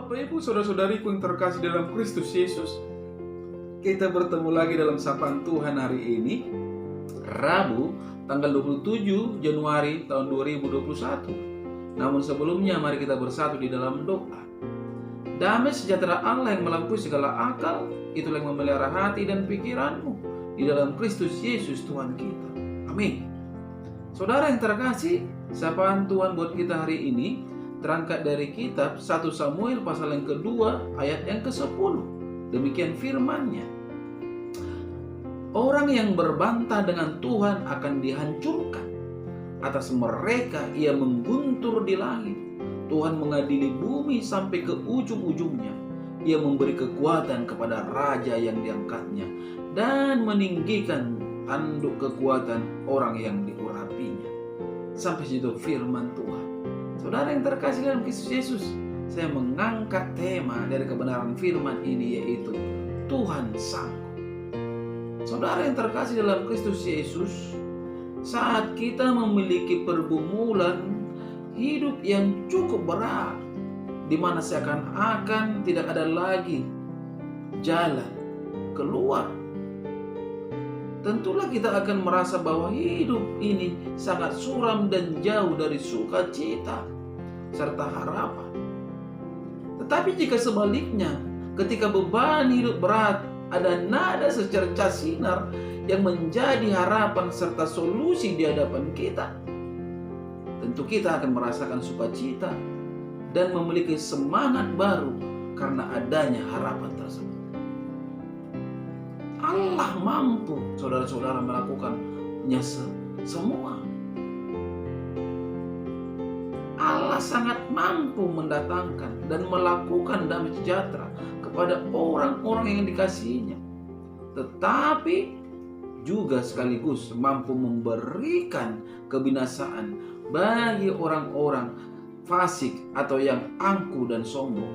Bapak Ibu saudara-saudariku yang terkasih dalam Kristus Yesus, kita bertemu lagi dalam sapaan Tuhan hari ini, Rabu tanggal 27 Januari tahun 2021. Namun sebelumnya mari kita bersatu di dalam doa. Damai sejahtera Allah yang melampaui segala akal, itulah yang memelihara hati dan pikiranmu di dalam Kristus Yesus Tuhan kita. Amin. Saudara yang terkasih, sapaan Tuhan buat kita hari ini terangkat dari kitab 1 Samuel pasal yang kedua ayat yang ke-10. Demikian firman-Nya. Orang yang berbantah dengan Tuhan akan dihancurkan. Atas mereka ia mengguntur di langit. Tuhan mengadili bumi sampai ke ujung-ujungnya. Ia memberi kekuatan kepada raja yang diangkatnya dan meninggikan tanduk kekuatan orang yang diurapinya. Sampai situ firman Tuhan. Saudara yang terkasih dalam Kristus Yesus, saya mengangkat tema dari kebenaran firman ini, yaitu Tuhan sanggup. Saudara yang terkasih dalam Kristus Yesus, saat kita memiliki pergumulan hidup yang cukup berat, di mana seakan-akan tidak ada lagi jalan keluar, tentulah kita akan merasa bahwa hidup ini sangat suram dan jauh dari sukacita serta harapan. Tetapi jika sebaliknya, ketika beban hidup berat, ada nada secercah sinar yang menjadi harapan serta solusi di hadapan kita, tentu kita akan merasakan sukacita dan memiliki semangat baru karena adanya harapan tersebut. Allah mampu, saudara-saudara, melakukannya semua. Allah sangat mampu mendatangkan dan melakukan damai sejahtera kepada orang-orang yang dikasihinya. Tetapi juga sekaligus mampu memberikan kebinasaan bagi orang-orang fasik atau yang angkuh dan sombong.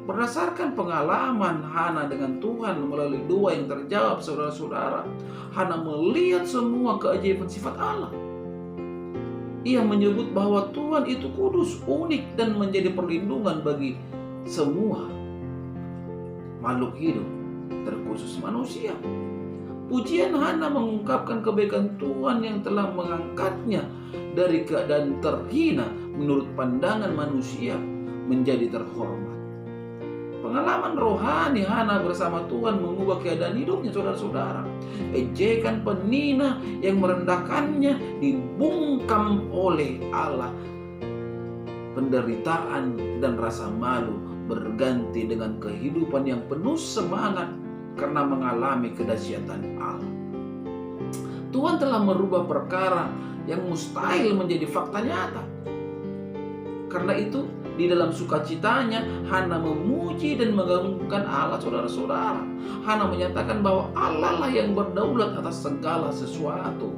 Berdasarkan pengalaman Hana dengan Tuhan melalui doa yang terjawab, saudara-saudara, Hana melihat semua keajaiban sifat Allah. Ia menyebut bahwa Tuhan itu kudus, unik, dan menjadi perlindungan bagi semua makhluk hidup, terkhusus manusia. Pujian Hana mengungkapkan kebaikan Tuhan yang telah mengangkatnya dari keadaan terhina menurut pandangan manusia menjadi terhormat. Pengalaman rohani Hana bersama Tuhan mengubah keadaan hidupnya, saudara-saudara. Ejekan penina yang merendahkannya dibungkam oleh Allah. Penderitaan dan rasa malu berganti dengan kehidupan yang penuh semangat karena mengalami kedahsyatan Allah. Tuhan telah merubah perkara yang mustahil menjadi fakta nyata. Karena itu, di dalam sukacitanya, Hana memuji dan mengagungkan Allah, saudara-saudara. Hana menyatakan bahwa Allah lah yang berdaulat atas segala sesuatu.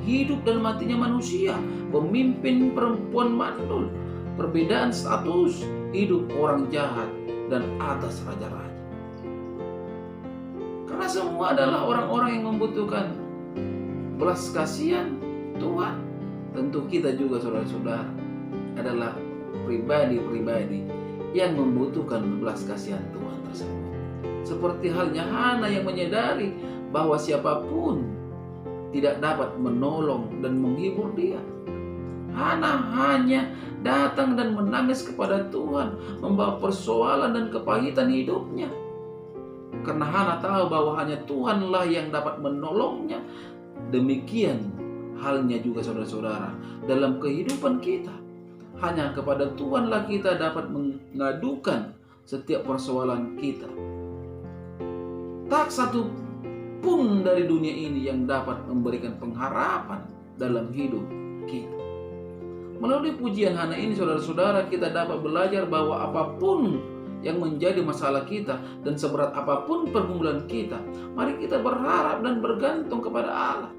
Hidup dan matinya manusia, pemimpin perempuan mandul, perbedaan status, hidup orang jahat, dan atas raja-raja. Karena semua adalah orang-orang yang membutuhkan belas kasihan Tuhan. Tentu kita juga, saudara-saudara, adalah pribadi-pribadi yang membutuhkan belas kasihan Tuhan tersebut. Seperti halnya Hana yang menyadari bahwa siapapun tidak dapat menolong dan menghibur dia. Hana hanya datang dan menangis kepada Tuhan, membawa persoalan dan kepahitan hidupnya. Karena Hana tahu bahwa hanya Tuhanlah yang dapat menolongnya. Demikian halnya juga, saudara-saudara, dalam kehidupan kita. Hanya kepada Tuhanlah kita dapat mengadukan setiap persoalan kita. Tak satu pun dari dunia ini yang dapat memberikan pengharapan dalam hidup kita. Melalui pujian Hana ini, saudara-saudara, kita dapat belajar bahwa apapun yang menjadi masalah kita dan seberat apapun pergumulan kita, mari kita berharap dan bergantung kepada Allah.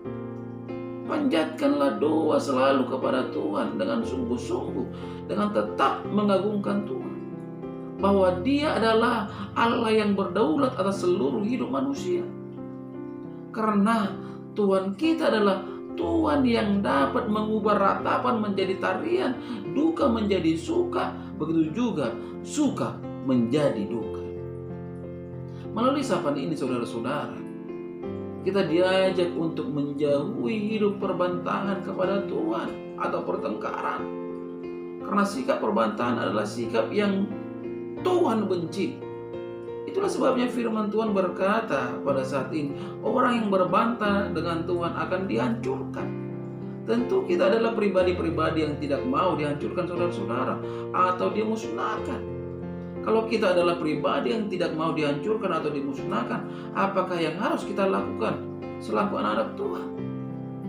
Panjatkanlah doa selalu kepada Tuhan dengan sungguh-sungguh, dengan tetap mengagungkan Tuhan, bahwa Dia adalah Allah yang berdaulat atas seluruh hidup manusia. Karena Tuhan kita adalah Tuhan yang dapat mengubah ratapan menjadi tarian, duka menjadi suka, begitu juga suka menjadi duka. Melalui sapaan ini saudara-saudara, kita diajak untuk menjauhi hidup perbantahan kepada Tuhan atau pertengkaran. Karena sikap perbantahan adalah sikap yang Tuhan benci. Itulah sebabnya firman Tuhan berkata pada saat ini, orang yang berbantah dengan Tuhan akan dihancurkan. Tentu kita adalah pribadi-pribadi yang tidak mau dihancurkan saudara-saudara atau dimusnahkan. Kalau kita adalah pribadi yang tidak mau dihancurkan atau dimusnahkan, apakah yang harus kita lakukan selaku anak-anak Tuhan?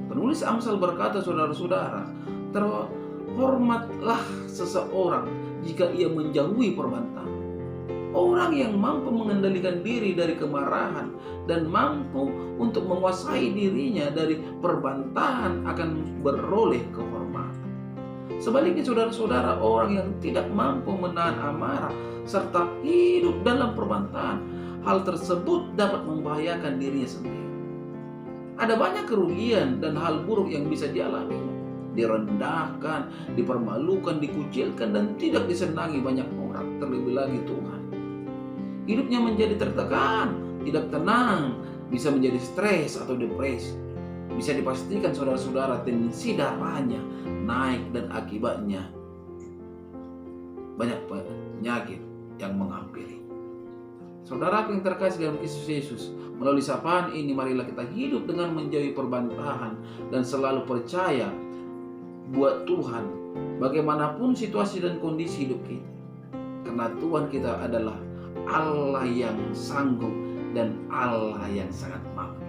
Penulis Amsal berkata, saudara-saudara, terhormatlah seseorang jika ia menjauhi perbantahan. Orang yang mampu mengendalikan diri dari kemarahan dan mampu untuk menguasai dirinya dari perbantahan akan beroleh kehormatan. Sebaliknya saudara-saudara, orang yang tidak mampu menahan amarah serta hidup dalam perbantahan, hal tersebut dapat membahayakan dirinya sendiri. Ada banyak kerugian dan hal buruk yang bisa dialami. Direndahkan, dipermalukan, dikucilkan, dan tidak disenangi banyak orang, terlebih lagi Tuhan. Hidupnya menjadi tertekan, tidak tenang, bisa menjadi stres atau depresi. Bisa dipastikan saudara-saudara, tensi darahnya naik dan akibatnya banyak penyakit yang menghampiri. Saudaraku yang terkasih dalam Kristus Yesus, melalui sapaan ini marilah kita hidup dengan menjauhi perbantahan dan selalu percaya buat Tuhan bagaimanapun situasi dan kondisi hidup kita. Karena Tuhan kita adalah Allah yang sanggup dan Allah yang sangat mampu.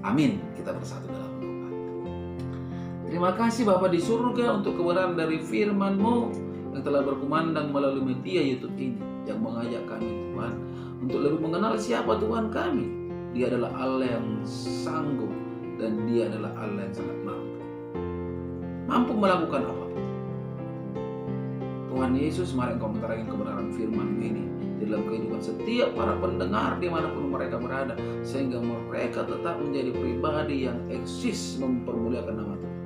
Amin. Kita bersatu dalam doa. Terima kasih Bapa di surga untuk kebenaran dari firman-Mu yang telah berkumandang melalui media YouTube ini, yang mengajak kami Tuhan untuk lebih mengenal siapa Tuhan kami. Dia adalah Allah yang sanggup dan Dia adalah Allah yang sangat mampu melakukan apapun. Tuhan Yesus, mari Engkau menerangkan kebenaran firman ini di dalam kehidupan setiap para pendengar dimanapun mereka berada, sehingga mereka tetap menjadi pribadi yang eksis mempermuliakan nama Tuhan.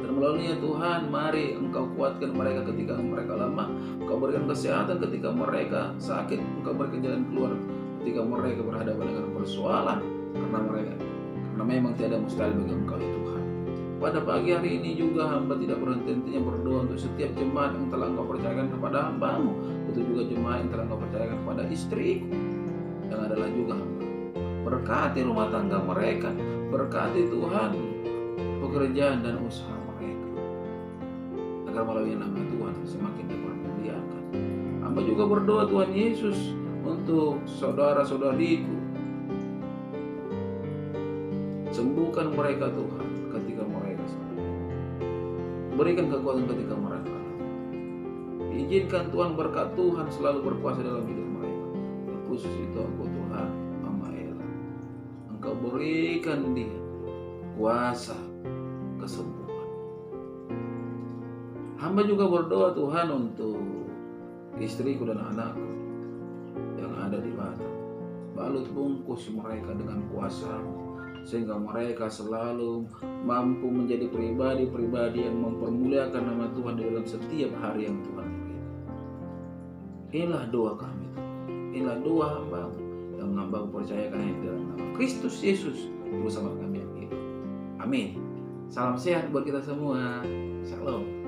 Dan melaluinya Tuhan, mari Engkau kuatkan mereka ketika mereka lemah, Engkau berikan kesehatan ketika mereka sakit, Engkau berikan jalan keluar ketika mereka berhadapan dengan persoalan, karena memang tiada mustahil bagi Engkau ya Tuhan. Pada pagi hari ini juga hamba tidak berhenti-hentinya berdoa untuk setiap jemaat yang telah Engkau percayakan kepada hamba-Mu. Itu juga jemaat yang telah Engkau percayakan kepada istriku yang adalah juga hamba. Berkati rumah tangga mereka, berkati Tuhan pekerjaan dan usaha mereka, agar melalui nama Tuhan semakin dipermuliakan. Hamba juga berdoa Tuhan Yesus untuk saudara-saudariku, sembuhkan mereka Tuhan ketika mereka sakit. Berikan kekuatan ketika mereka. Izinkan Tuhan berkat Tuhan selalu berkuasa dalam hidup mereka. Khusus itu Engkau Tuhan, Mama Ella, Engkau berikan dia kuasa kesembuhan. Hamba juga berdoa Tuhan untuk istriku dan anakku yang ada di Batam. Balut bungkus mereka dengan kuasa-Mu, sehingga mereka selalu mampu menjadi pribadi-pribadi yang mempermuliakan nama Tuhan di dalam setiap hari yang Tuhan berikan. Inilah doa kami, inilah doa hamba-Mu yang hamba percayakan di dalam nama Kristus Yesus bersama kami yang hidup. Amin. Salam sehat buat kita semua. Shalom.